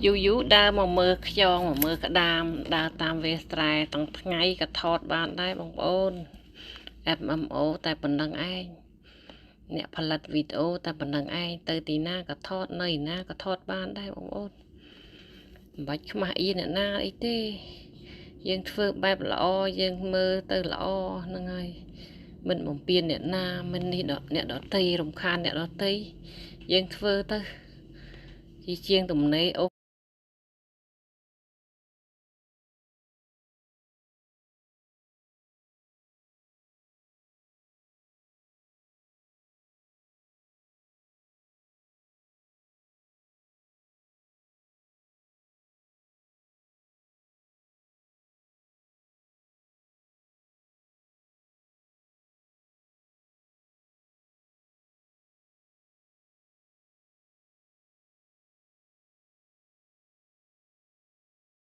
យូដើរមកមើលខ្យងមកមើលក្តាមដើរតាមវាលស្រែទាំងថ្ងៃក៏ថតបានដែរបងប្អូន FMO តែប៉ុណ្្នឹងឯងអ្នកផលិតវីដេអូតែប៉ុណ្្នឹងឯងទៅទីណាក៏ថតនៅណាក៏ថតបានដែរបងប្អូនមិនបាច់ខ្មាស់អៀនអ្នកណាអីទេយើងធ្វើបែបល្អយើងមើលទៅល្អហ្នឹងហើយមិនបំពេញអ្នកណាមិននេះអ្នកដតីរំខានអ្នកដតីយើងធ្វើទៅជាជាងទំនេរអូ